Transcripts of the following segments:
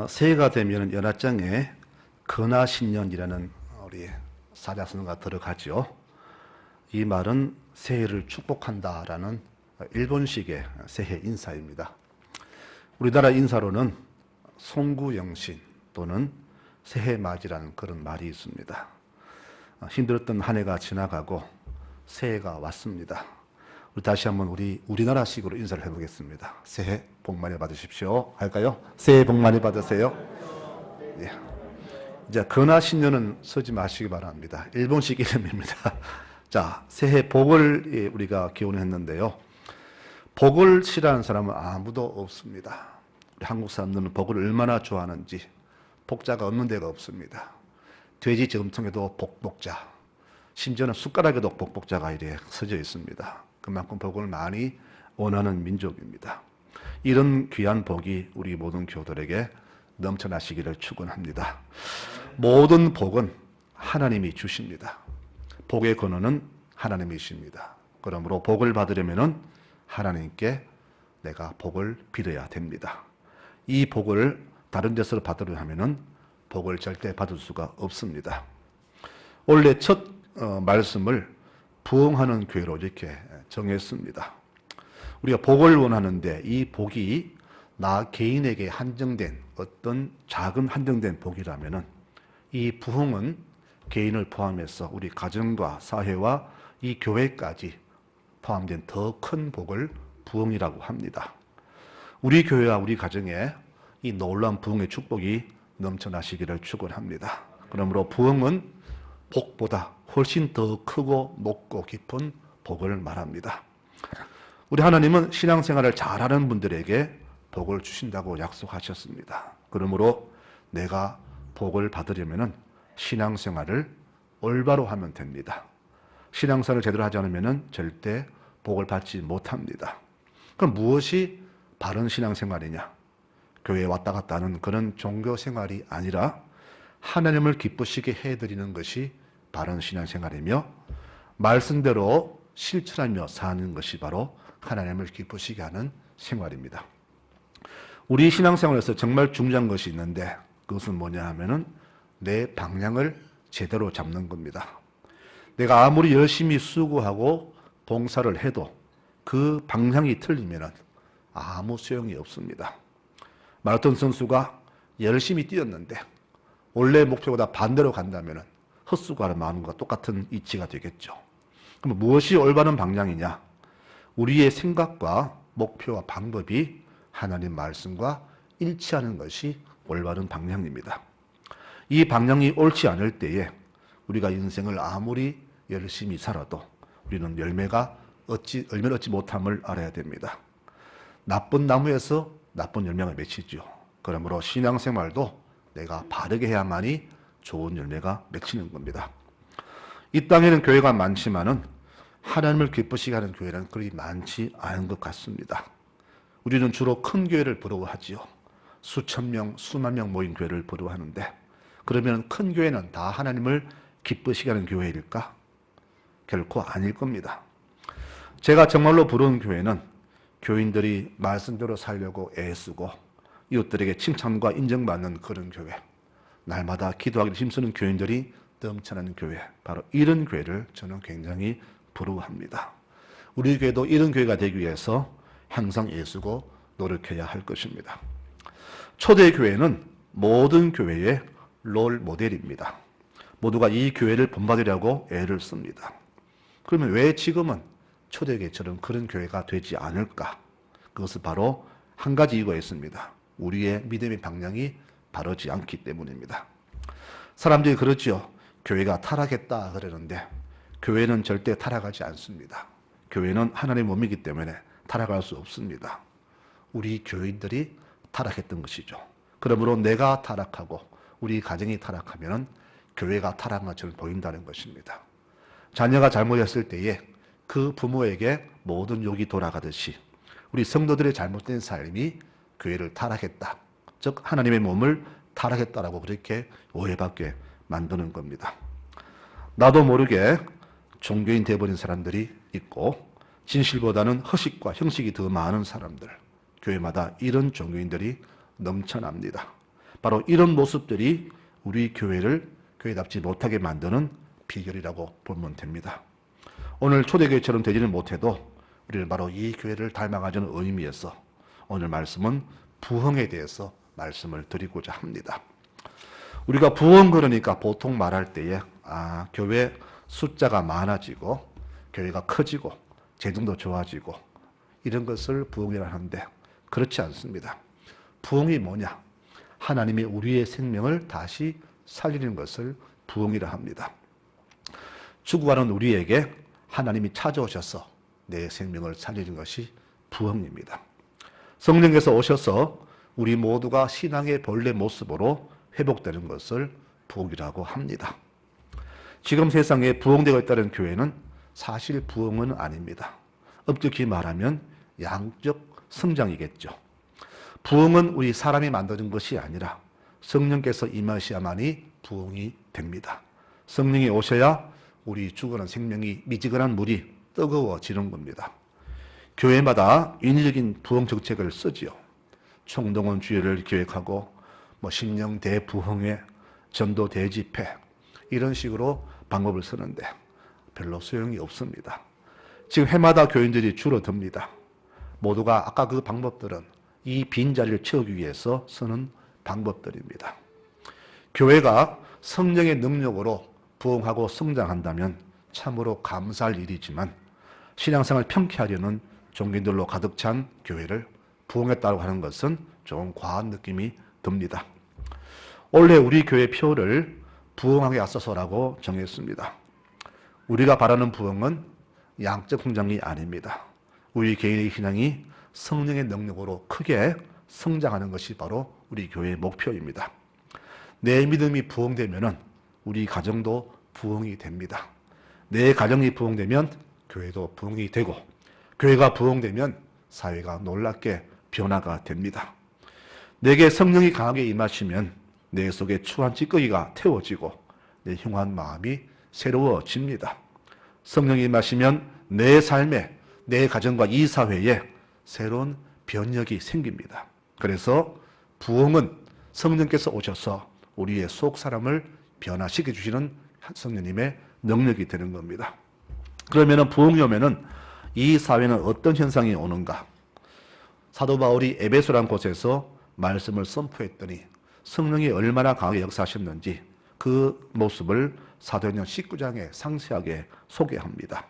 새해가 되면 연합장에 근하신년이라는 우리 사자성어가 들어가죠. 이 말은 새해를 축복한다라는 일본식의 새해 인사입니다. 우리나라 인사로는 송구영신 또는 새해맞이라는 그런 말이 있습니다. 힘들었던 한 해가 지나가고 새해가 왔습니다. 우리 다시 한번 우리나라식으로 인사를 해보겠습니다. 새해 복 많이 받으십시오. 할까요? 새해 복 많이 받으세요. 예. 이제 근하신년은 쓰지 마시기 바랍니다. 일본식 이름입니다. 자, 새해 복을 우리가 기원했는데요. 복을 싫어하는 사람은 아무도 없습니다. 우리 한국 사람들은 복을 얼마나 좋아하는지 복자가 없는 데가 없습니다. 돼지 저금통에도 복복자, 심지어는 숟가락에도 복복자가 이렇게 써져 있습니다. 그만큼 복을 많이 원하는 민족입니다. 이런 귀한 복이 우리 모든 교우들에게 넘쳐나시기를 축원합니다. 모든 복은 하나님이 주십니다. 복의 근원은 하나님이십니다. 그러므로 복을 받으려면 하나님께 내가 복을 빌어야 됩니다. 이 복을 다른 데서 받으려 하면 복을 절대 받을 수가 없습니다. 원래 첫 말씀을 부흥하는 교회로 이렇게 정했습니다. 우리가 복을 원하는데 이 복이 나 개인에게 한정된 어떤 작은 한정된 복이라면 이 부흥은 개인을 포함해서 우리 가정과 사회와 이 교회까지 포함된 더 큰 복을 부흥이라고 합니다. 우리 교회와 우리 가정에 이 놀라운 부흥의 축복이 넘쳐나시기를 축원합니다. 그러므로 부흥은 복보다 훨씬 더 크고 높고 깊은 복을 말합니다. 우리 하나님은 신앙생활을 잘하는 분들에게 복을 주신다고 약속하셨습니다. 그러므로 내가 복을 받으려면 신앙생활을 올바로 하면 됩니다. 신앙생활을 제대로 하지 않으면 절대 복을 받지 못합니다. 그럼 무엇이 바른 신앙생활이냐? 교회에 왔다 갔다 하는 그런 종교생활이 아니라 하나님을 기쁘시게 해드리는 것이 바른 신앙생활이며 말씀대로 실천하며 사는 것이 바로 하나님을 기쁘시게 하는 생활입니다. 우리 신앙생활에서 정말 중요한 것이 있는데 그것은 뭐냐 하면은 내 방향을 제대로 잡는 겁니다. 내가 아무리 열심히 수고하고 봉사를 해도 그 방향이 틀리면 아무 소용이 없습니다. 마라톤 선수가 열심히 뛰었는데 원래 목표보다 반대로 간다면 헛수고하는 마음과 똑같은 이치가 되겠죠. 그럼 무엇이 올바른 방향이냐? 우리의 생각과 목표와 방법이 하나님 말씀과 일치하는 것이 올바른 방향입니다. 이 방향이 옳지 않을 때에 우리가 인생을 아무리 열심히 살아도 우리는 열매를 얻지 못함을 알아야 됩니다. 나쁜 나무에서 나쁜 열매가 맺히죠. 그러므로 신앙생활도 내가 바르게 해야만이 좋은 열매가 맺히는 겁니다. 이 땅에는 교회가 많지만은 하나님을 기쁘시게 하는 교회는 그리 많지 않은 것 같습니다. 우리는 주로 큰 교회를 부러워하지요. 수천 명, 수만 명 모인 교회를 부러워하는데 그러면 큰 교회는 다 하나님을 기쁘시게 하는 교회일까? 결코 아닐 겁니다. 제가 정말로 부러운 교회는 교인들이 말씀대로 살려고 애쓰고 이웃들에게 칭찬과 인정받는 그런 교회, 날마다 기도하기 힘쓰는 교인들이 넘쳐나는 교회, 바로 이런 교회를 저는 굉장히 부러워합니다. 우리 교회도 이런 교회가 되기 위해서 항상 애쓰고 노력해야 할 것입니다. 초대교회는 모든 교회의 롤 모델입니다. 모두가 이 교회를 본받으려고 애를 씁니다. 그러면 왜 지금은 초대교회처럼 그런 교회가 되지 않을까? 그것은 바로 한 가지 이유가 있습니다. 우리의 믿음의 방향이 바르지 않기 때문입니다. 사람들이 그러죠. 교회가 타락했다 그러는데 교회는 절대 타락하지 않습니다. 교회는 하나님의 몸이기 때문에 타락할 수 없습니다. 우리 교인들이 타락했던 것이죠. 그러므로 내가 타락하고 우리 가정이 타락하면 교회가 타락한 것처럼 보인다는 것입니다. 자녀가 잘못했을 때에 그 부모에게 모든 욕이 돌아가듯이 우리 성도들의 잘못된 삶이 교회를 타락했다. 즉 하나님의 몸을 타락했다라고 그렇게 오해받게 만드는 겁니다. 나도 모르게 종교인 되어버린 사람들이 있고 진실보다는 허식과 형식이 더 많은 사람들, 교회마다 이런 종교인들이 넘쳐납니다. 바로 이런 모습들이 우리 교회를 교회답지 못하게 만드는 비결이라고 보면 됩니다. 오늘 초대교회처럼 되지는 못해도 우리는 바로 이 교회를 닮아가자는 의미에서 오늘 말씀은 부흥에 대해서 말씀을 드리고자 합니다. 우리가 부흥 그러니까 보통 말할 때에 교회 숫자가 많아지고 교회가 커지고 재정도 좋아지고 이런 것을 부흥이라 하는데 그렇지 않습니다. 부흥이 뭐냐? 하나님이 우리의 생명을 다시 살리는 것을 부흥이라 합니다. 죽어가는 우리에게 하나님이 찾아오셔서 내 생명을 살리는 것이 부흥입니다. 성령께서 오셔서 우리 모두가 신앙의 본래 모습으로 회복되는 것을 부흥이라고 합니다. 지금 세상에 부흥되고 있다는 교회는 사실 부흥은 아닙니다. 엄격히 말하면 양적 성장이겠죠. 부흥은 우리 사람이 만드는 것이 아니라 성령께서 임하셔야만이 부흥이 됩니다. 성령이 오셔야 우리 죽어가는 생명이 미지근한 물이 뜨거워지는 겁니다. 교회마다 인위적인 부흥 정책을 쓰지요. 총동원 주일을 기획하고 신령 대부흥회, 전도 대집회 이런 식으로 방법을 쓰는데 별로 소용이 없습니다. 지금 해마다 교인들이 줄어듭니다. 모두가 아까 그 방법들은 이 빈자리를 채우기 위해서 쓰는 방법들입니다. 교회가 성령의 능력으로 부흥하고 성장한다면 참으로 감사할 일이지만 신앙생활을 평키하려는 종교인들로 가득 찬 교회를 부흥했다고 하는 것은 좀 과한 느낌이 듭니다. 원래 우리 교회 표를 부흥하게 앞서서라고 정했습니다. 우리가 바라는 부흥은 양적 성장이 아닙니다. 우리 개인의 신앙이 성령의 능력으로 크게 성장하는 것이 바로 우리 교회의 목표입니다. 내 믿음이 부흥되면 우리 가정도 부흥이 됩니다. 내 가정이 부흥되면 교회도 부흥이 되고 교회가 부흥되면 사회가 놀랍게 변화가 됩니다. 내게 성령이 강하게 임하시면 내 속에 추한 찌꺼기가 태워지고 내 흉한 마음이 새로워집니다. 성령이 임하시면 내 삶에, 내 가정과 이 사회에 새로운 변혁이 생깁니다. 그래서 부흥은 성령께서 오셔서 우리의 속 사람을 변화시켜 주시는 성령님의 능력이 되는 겁니다. 그러면 부흥이 오면은 이 사회는 어떤 현상이 오는가? 사도 바울이 에베소라는 곳에서 말씀을 선포했더니 성령이 얼마나 강하게 역사하셨는지 그 모습을 사도행전 19장에 상세하게 소개합니다.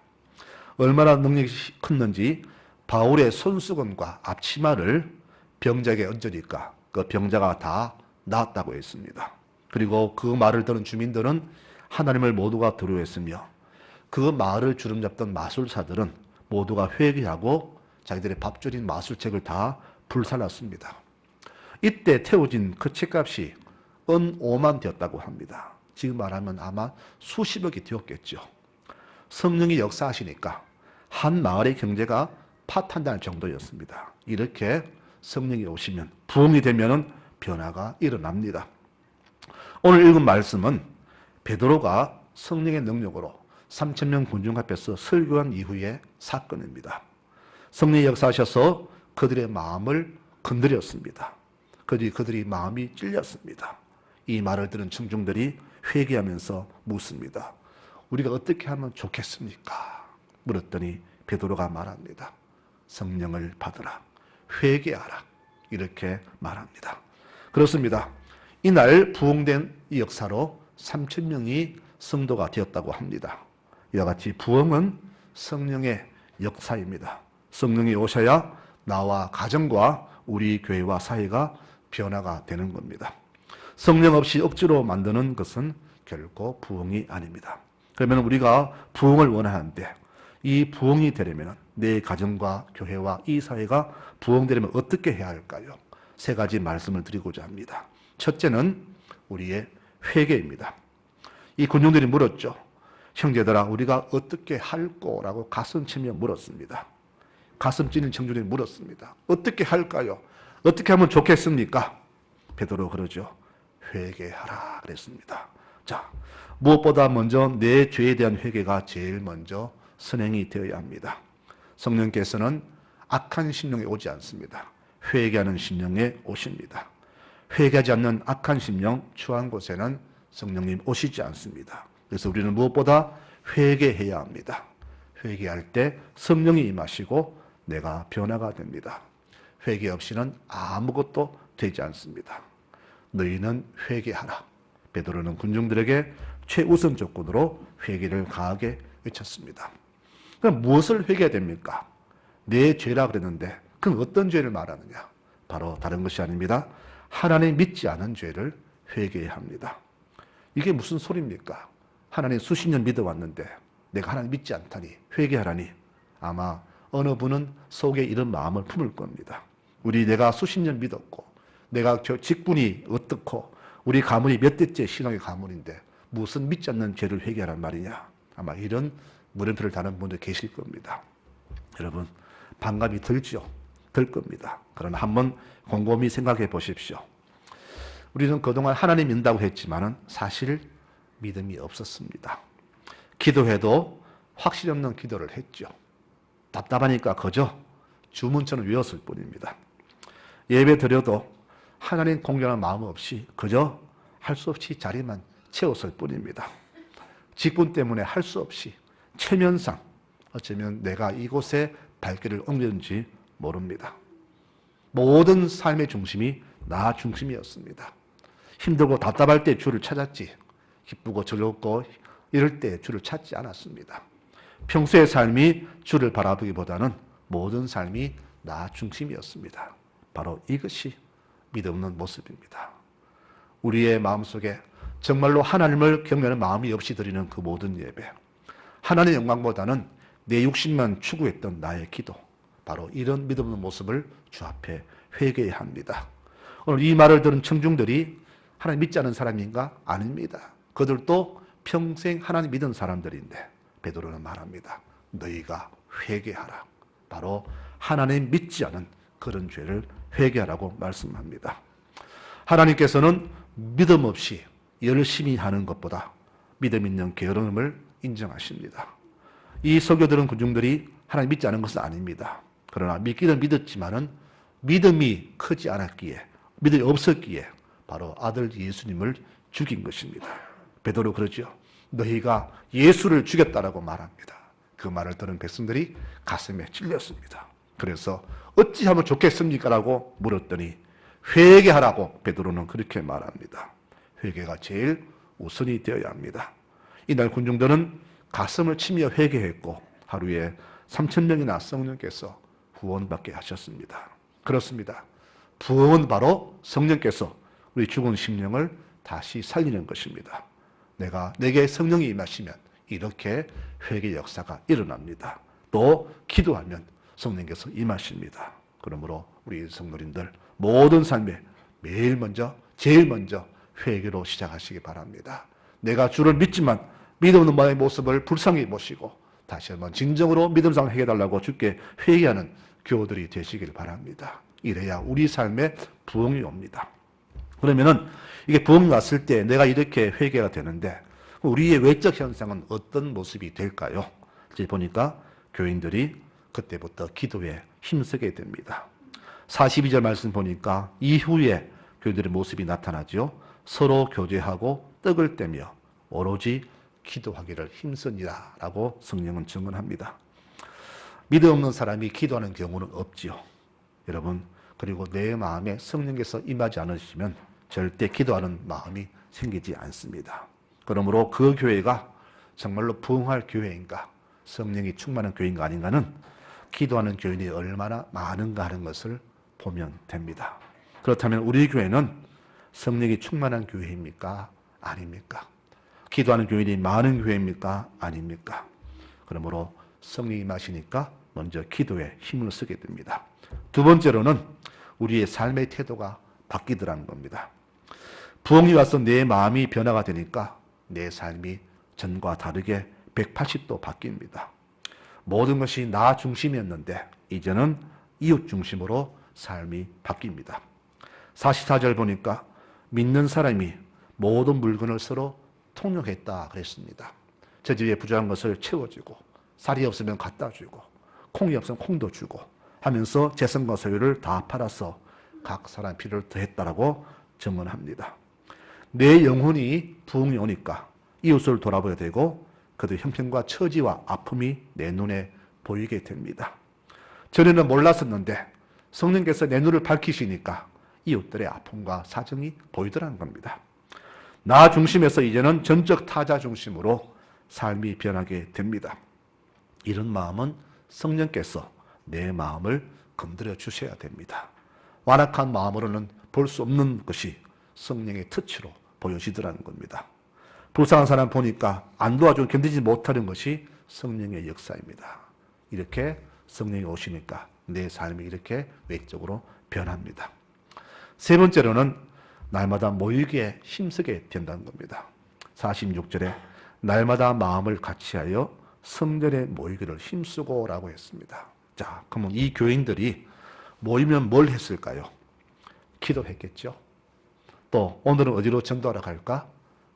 얼마나 능력이 컸는지 바울의 손수건과 앞치마를 병자에게 얹으니까 그 병자가 다 나았다고 했습니다. 그리고 그 말을 들은 주민들은 하나님을 모두가 두려워했으며 그 말을 주름잡던 마술사들은 모두가 회개하고 자기들의 밥줄인 마술책을 다 불살랐습니다. 이때 태워진 그 책값이 은 5만 되었다고 합니다. 지금 말하면 아마 수십억이 되었겠죠. 성령이 역사하시니까 한 마을의 경제가 파탄날 정도였습니다. 이렇게 성령이 오시면 부흥이 되면 변화가 일어납니다. 오늘 읽은 말씀은 베드로가 성령의 능력으로 3,000명 군중 앞에서 설교한 이후의 사건입니다. 성령이 역사하셔서 그들의 마음을 건드렸습니다. 그들이 마음이 찔렸습니다. 이 말을 들은 청중들이 회개하면서 묻습니다. 우리가 어떻게 하면 좋겠습니까? 물었더니 베드로가 말합니다. 성령을 받으라. 회개하라. 이렇게 말합니다. 그렇습니다. 이날 부흥된 이 역사로 3,000명이 성도가 되었다고 합니다. 이와 같이 부흥은 성령의 역사입니다. 성령이 오셔야 나와 가정과 우리 교회와 사회가 변화가 되는 겁니다. 성령 없이 억지로 만드는 것은 결코 부흥이 아닙니다. 그러면 우리가 부흥을 원하는데 이 부흥이 되려면 내 가정과 교회와 이 사회가 부흥되려면 어떻게 해야 할까요? 세 가지 말씀을 드리고자 합니다. 첫째는 우리의 회개입니다. 이 군중들이 물었죠. 형제들아 우리가 어떻게 할 거라고 가슴 치며 물었습니다. 가슴 찌는 청중들이 물었습니다. 어떻게 할까요? 어떻게 하면 좋겠습니까? 베드로 그러죠. 회개하라 그랬습니다. 자, 무엇보다 먼저 내 죄에 대한 회개가 제일 먼저 선행이 되어야 합니다. 성령께서는 악한 심령에 오지 않습니다. 회개하는 심령에 오십니다. 회개하지 않는 악한 심령, 추한 곳에는 성령님 오시지 않습니다. 그래서 우리는 무엇보다 회개해야 합니다. 회개할 때 성령이 임하시고 내가 변화가 됩니다. 회개 없이는 아무것도 되지 않습니다. 너희는 회개하라. 베드로는 군중들에게 최우선 조건으로 회개를 강하게 외쳤습니다. 그럼 무엇을 회개해야 됩니까? 내 죄라 그랬는데 그건 어떤 죄를 말하느냐? 바로 다른 것이 아닙니다. 하나님 믿지 않은 죄를 회개해야 합니다. 이게 무슨 소리입니까? 하나님 수십 년 믿어왔는데 내가 하나님 믿지 않다니 회개하라니 아마 어느 분은 속에 이런 마음을 품을 겁니다. 내가 수십 년 믿었고 내가 직분이 어떻고 우리 가문이 몇 대째 신앙의 가문인데 무슨 믿지 않는 죄를 회개하란 말이냐. 아마 이런 물음표를 다는 분들 계실 겁니다. 여러분 반감이 들죠. 들 겁니다. 그러나 한번 곰곰이 생각해 보십시오. 우리는 그동안 하나님 믿는다고 했지만 사실 믿음이 없었습니다. 기도해도 확실 없는 기도를 했죠. 답답하니까 그저 주문처럼 외웠을 뿐입니다. 예배 드려도 하나님 공경할 마음 없이 그저 할 수 없이 자리만 채웠을 뿐입니다. 직분 때문에 할 수 없이 체면상 어쩌면 내가 이곳에 발길을 옮겼는지 모릅니다. 모든 삶의 중심이 나 중심이었습니다. 힘들고 답답할 때 주를 찾았지 기쁘고 즐겁고 이럴 때 주를 찾지 않았습니다. 평소의 삶이 주를 바라보기보다는 모든 삶이 나 중심이었습니다. 바로 이것이 믿음 없는 모습입니다. 우리의 마음속에 정말로 하나님을 경외하는 마음이 없이 드리는 그 모든 예배, 하나님의 영광보다는 내 욕심만 추구했던 나의 기도, 바로 이런 믿음 없는 모습을 주 앞에 회개해야 합니다. 오늘 이 말을 들은 청중들이 하나님 믿지 않은 사람인가? 아닙니다. 그들도 평생 하나님 믿은 사람들인데 베드로는 말합니다. 너희가 회개하라. 바로 하나님 믿지 않은 그런 죄를 회개하라고 말씀합니다. 하나님께서는 믿음 없이 열심히 하는 것보다 믿음 있는 게으름을 인정하십니다. 이 설교들은 군중들이 하나님 믿지 않은 것은 아닙니다. 그러나 믿기는 믿었지만은 믿음이 크지 않았기에, 믿음이 없었기에 바로 아들 예수님을 죽인 것입니다. 베드로 그러죠. 너희가 예수를 죽였다라고 말합니다. 그 말을 들은 백성들이 가슴에 찔렸습니다. 그래서 어찌하면 좋겠습니까? 라고 물었더니 회개하라고 베드로는 그렇게 말합니다. 회개가 제일 우선이 되어야 합니다. 이날 군중들은 가슴을 치며 회개했고 하루에 3,000명이나 성령께서 구원받게 하셨습니다. 그렇습니다. 부흥은 바로 성령께서 우리 죽은 심령을 다시 살리는 것입니다. 내게 성령이 임하시면 이렇게 회개 역사가 일어납니다. 또 기도하면 성령께서 임하십니다. 그러므로 우리 성도님들 모든 삶에 제일 먼저 회개로 시작하시기 바랍니다. 내가 주를 믿지만 믿음 없는 마음의 모습을 불쌍히 보시고 다시 한번 진정으로 믿음상 회개해달라고 주께 회개하는 교우들이 되시길 바랍니다. 이래야 우리 삶에 부흥이 옵니다. 그러면은 이게 부흥이 왔을 때 내가 이렇게 회개가 되는데 우리의 외적 현상은 어떤 모습이 될까요? 이제 보니까 교인들이 그때부터 기도에 힘쓰게 됩니다. 42절 말씀 보니까 이후에 교인들의 모습이 나타나죠. 서로 교제하고 떡을 떼며 오로지 기도하기를 힘쓰니라 라고 성령은 증언합니다. 믿음 없는 사람이 기도하는 경우는 없지요. 여러분, 그리고 내 마음에 성령께서 임하지 않으시면 절대 기도하는 마음이 생기지 않습니다. 그러므로 그 교회가 정말로 부흥할 교회인가, 성령이 충만한 교회인가 아닌가는 기도하는 교인이 얼마나 많은가 하는 것을 보면 됩니다. 그렇다면 우리 교회는 성령이 충만한 교회입니까? 아닙니까? 기도하는 교인이 많은 교회입니까? 아닙니까? 그러므로 성령이 임하시니까 먼저 기도에 힘을 쓰게 됩니다. 두 번째로는 우리의 삶의 태도가 바뀌더라는 겁니다. 부흥이 와서 내 마음이 변화가 되니까 내 삶이 전과 다르게 180도 바뀝니다. 모든 것이 나 중심이었는데 이제는 이웃 중심으로 삶이 바뀝니다. 44절 보니까 믿는 사람이 모든 물건을 서로 통용했다 그랬습니다. 저 집에 부족한 것을 채워주고 쌀이 없으면 갖다 주고 콩이 없으면 콩도 주고 하면서 재산과 소유를 다 팔아서 각 사람 필요를 더했다라고 증언합니다. 내 영혼이 부흥이 오니까 이웃을 돌아보게 되고 그들 형편과 처지와 아픔이 내 눈에 보이게 됩니다. 전에는 몰랐었는데 성령께서 내 눈을 밝히시니까 이웃들의 아픔과 사정이 보이더라는 겁니다. 나 중심에서 이제는 전적 타자 중심으로 삶이 변하게 됩니다. 이런 마음은 성령께서 내 마음을 건드려 주셔야 됩니다. 완악한 마음으로는 볼 수 없는 것이 성령의 터치로 보여지더라는 겁니다. 불쌍한 사람 보니까 안 도와주고 견디지 못하는 것이 성령의 역사입니다. 이렇게 성령이 오시니까 내 삶이 이렇게 외적으로 변합니다. 세 번째로는 날마다 모이기에 힘쓰게 된다는 겁니다. 46절에 날마다 마음을 같이하여 성전에 모이기를 힘쓰고 라고 했습니다. 자, 그러면 이 교인들이 모이면 뭘 했을까요? 기도했겠죠. 또 오늘은 어디로 전도하러 갈까?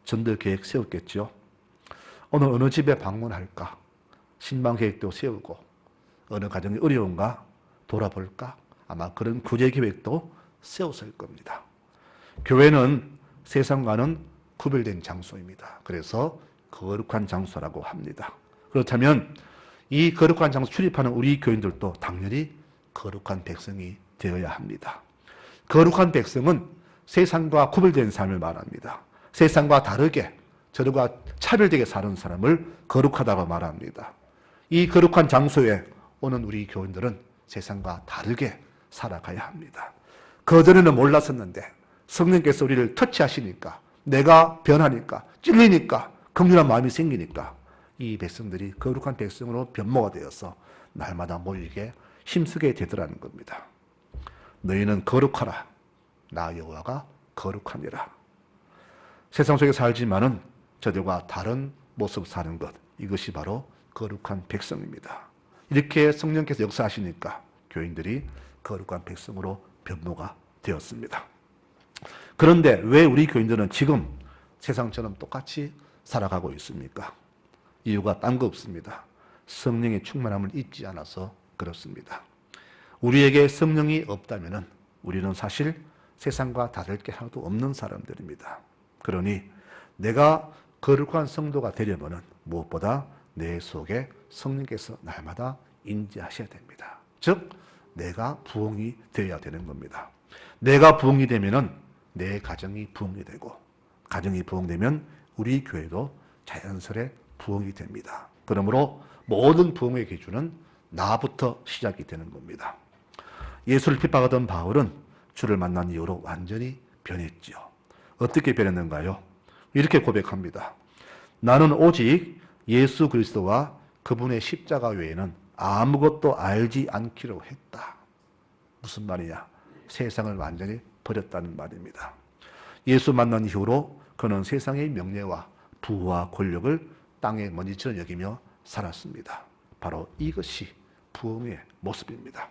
전도 계획 세웠겠죠. 오늘 어느 집에 방문할까? 신방 계획도 세우고 어느 가정이 어려운가? 돌아볼까? 아마 그런 구제 계획도 세웠을 겁니다. 교회는 세상과는 구별된 장소입니다. 그래서 거룩한 장소라고 합니다. 그렇다면 이 거룩한 장소 출입하는 우리 교인들도 당연히 거룩한 백성이 되어야 합니다. 거룩한 백성은 세상과 구별된 삶을 말합니다. 세상과 다르게 저들과 차별되게 사는 사람을 거룩하다고 말합니다. 이 거룩한 장소에 오는 우리 교인들은 세상과 다르게 살아가야 합니다. 그전에는 몰랐었는데 성령께서 우리를 터치하시니까 내가 변하니까 찔리니까 긍휼한 마음이 생기니까 이 백성들이 거룩한 백성으로 변모가 되어서 날마다 모이게 힘쓰게 되더라는 겁니다. 너희는 거룩하라. 나 여호와가 거룩하니라. 세상 속에 살지만은 저들과 다른 모습 사는 것, 이것이 바로 거룩한 백성입니다. 이렇게 성령께서 역사하시니까 교인들이 거룩한 백성으로 변모가 되었습니다. 그런데 왜 우리 교인들은 지금 세상처럼 똑같이 살아가고 있습니까? 이유가 딴 거 없습니다. 성령의 충만함을 잊지 않아서 그렇습니다. 우리에게 성령이 없다면 우리는 사실 세상과 다를 게 하나도 없는 사람들입니다. 그러니 내가 거룩한 성도가 되려면 무엇보다 내 속에 성령께서 날마다 인지하셔야 됩니다. 즉 내가 부흥이 되어야 되는 겁니다. 내가 부흥이 되면 내 가정이 부흥이 되고 가정이 부흥되면 우리 교회도 자연스레 부흥이 됩니다. 그러므로 모든 부흥의 기준은 나부터 시작이 되는 겁니다. 예수를 핍박하던 바울은 주를 만난 이후로 완전히 변했지요. 어떻게 변했는가요? 이렇게 고백합니다. 나는 오직 예수 그리스도와 그분의 십자가 외에는 아무것도 알지 않기로 했다. 무슨 말이냐? 세상을 완전히 버렸다는 말입니다. 예수 만난 이후로 그는 세상의 명예와 부와 권력을 땅의 먼지처럼 여기며 살았습니다. 바로 이것이 부흥의 모습입니다.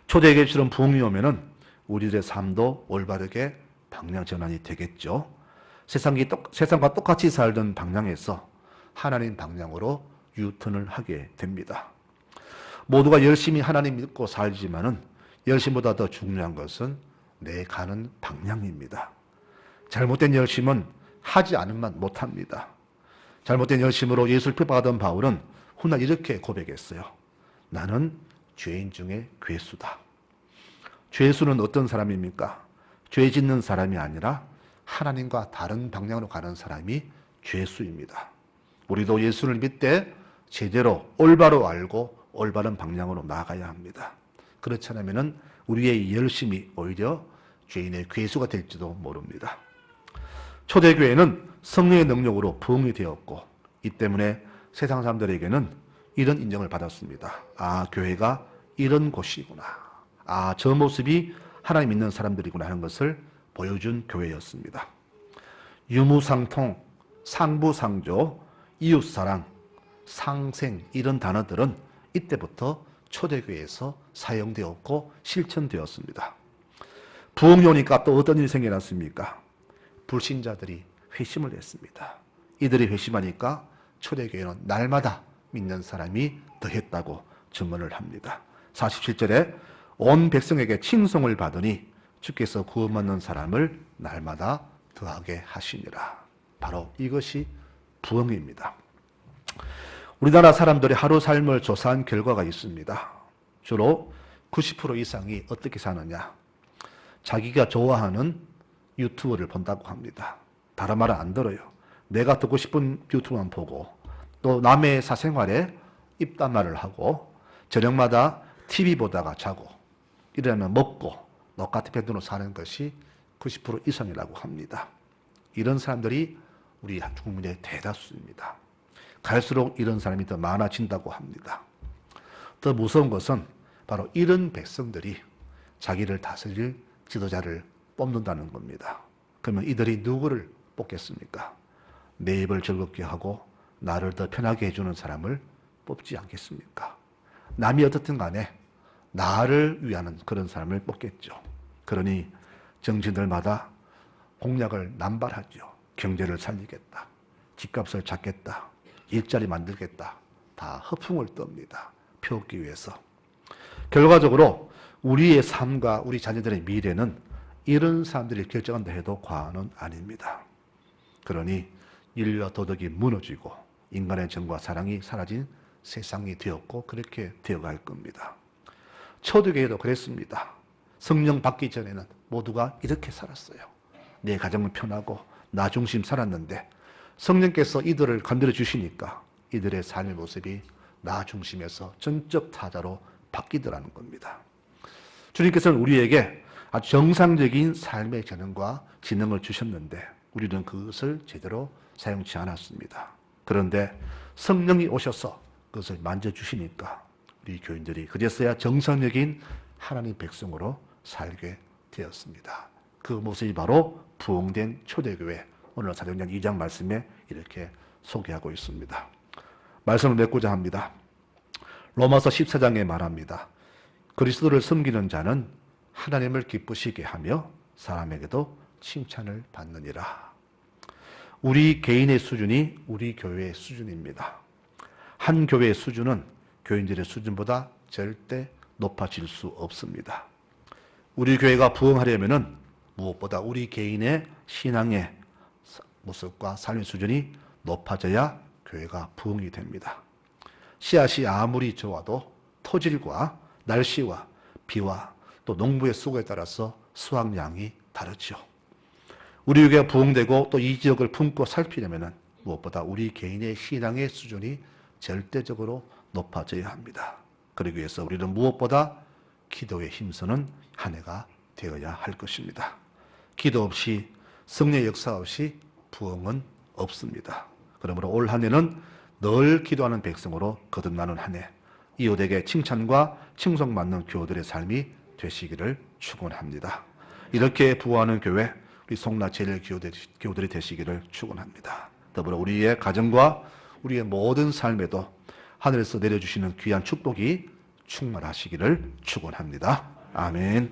초대교회처럼 부흥이 오면은 우리들의 삶도 올바르게 방향 전환이 되겠죠. 세상과 똑같이 살던 방향에서 하나님 방향으로 유턴을 하게 됩니다. 모두가 열심히 하나님 믿고 살지만은 열심보다 더 중요한 것은 내 가는 방향입니다. 잘못된 열심은 하지 않으면 못합니다. 잘못된 열심으로 예수를 핍박하던 바울은 훗날 이렇게 고백했어요. 나는 죄인 중에 괴수다. 죄수는 어떤 사람입니까? 죄 짓는 사람이 아니라 하나님과 다른 방향으로 가는 사람이 죄수입니다. 우리도 예수를 믿되 제대로 올바로 알고 올바른 방향으로 나아가야 합니다. 그렇지 않으면 우리의 열심이 오히려 죄인의 괴수가 될지도 모릅니다. 초대교회는 성령의 능력으로 부흥이 되었고 이 때문에 세상 사람들에게는 이런 인정을 받았습니다. 아, 교회가 이런 곳이구나. 아, 저 모습이 하나님 믿는 사람들이구나 하는 것을 보여준 교회였습니다. 유무상통, 상부상조, 이웃사랑, 상생 이런 단어들은 이때부터 초대교회에서 사용되었고 실천되었습니다. 부흥이 오니까 또 어떤 일이 생겨났습니까? 불신자들이 회심을 했습니다. 이들이 회심하니까 초대교회는 날마다 믿는 사람이 더했다고 증언을 합니다. 47절에 온 백성에게 칭송을 받으니 주께서 구원받는 사람을 날마다 더하게 하시니라. 바로 이것이 부흥입니다. 우리나라 사람들의 하루 삶을 조사한 결과가 있습니다. 주로 90% 이상이 어떻게 사느냐? 자기가 좋아하는 유튜브를 본다고 합니다. 다른 말은 안 들어요. 내가 듣고 싶은 유튜브만 보고 또 남의 사생활에 입담말을 하고 저녁마다 TV 보다가 자고 이러면 먹고 똑같은 패턴으로 사는 것이 90% 이상이라고 합니다. 이런 사람들이 우리 국민의 대다수입니다. 갈수록 이런 사람이 더 많아진다고 합니다. 더 무서운 것은 바로 이런 백성들이 자기를 다스릴 지도자를 뽑는다는 겁니다. 그러면 이들이 누구를 뽑겠습니까? 내 입을 즐겁게 하고 나를 더 편하게 해주는 사람을 뽑지 않겠습니까? 남이 어떻든 간에 나를 위하는 그런 사람을 뽑겠죠. 그러니 정치인들마다 공약을 남발하죠. 경제를 살리겠다. 집값을 잡겠다. 일자리 만들겠다. 다 허풍을 떱니다. 표 얻기 위해서. 결과적으로 우리의 삶과 우리 자녀들의 미래는 이런 사람들이 결정한다 해도 과언은 아닙니다. 그러니 인류와 도덕이 무너지고 인간의 정과 사랑이 사라진 세상이 되었고 그렇게 되어갈 겁니다. 초대교회도 그랬습니다. 성령 받기 전에는 모두가 이렇게 살았어요. 내 가정은 편하고 나 중심 살았는데 성령께서 이들을 건드려 주시니까 이들의 삶의 모습이 나 중심에서 전적 타자로 바뀌더라는 겁니다. 주님께서는 우리에게 아주 정상적인 삶의 재능과 지능을 주셨는데 우리는 그것을 제대로 사용치 않았습니다. 그런데 성령이 오셔서 그것을 만져주시니까 우리 교인들이 그제서야 정상적인 하나님 백성으로 살게 되었습니다. 그 모습이 바로 부흥된 초대교회, 오늘 사도행전 2장 말씀에 이렇게 소개하고 있습니다. 말씀을 맺고자 합니다. 로마서 14장에 말합니다. 그리스도를 섬기는 자는 하나님을 기쁘시게 하며 사람에게도 칭찬을 받느니라. 우리 개인의 수준이 우리 교회의 수준입니다. 한 교회의 수준은 교인들의 수준보다 절대 높아질 수 없습니다. 우리 교회가 부흥하려면은 무엇보다 우리 개인의 신앙의 모습과 삶의 수준이 높아져야 교회가 부흥이 됩니다. 씨앗이 아무리 좋아도 토질과 날씨와 비와 또 농부의 수고에 따라서 수확량이 다르죠. 우리 교회가 부흥되고 또 이 지역을 품고 살피려면 무엇보다 우리 개인의 신앙의 수준이 절대적으로 높아져야 합니다. 그러기 위해서 우리는 무엇보다 기도에 힘쓰는 한 해가 되어야 할 것입니다. 기도 없이 성령의 역사 없이 부흥은 없습니다. 그러므로 올 한 해는 늘 기도하는 백성으로 거듭나는 한 해, 이웃에게 칭찬과 칭송받는 교우들의 삶이 되시기를 축원합니다. 이렇게 부흥하는 교회, 우리 송라 제일 교우들이 되시기를 축원합니다. 더불어 우리의 가정과 우리의 모든 삶에도 하늘에서 내려주시는 귀한 축복이 충만하시기를 축원합니다. 아멘.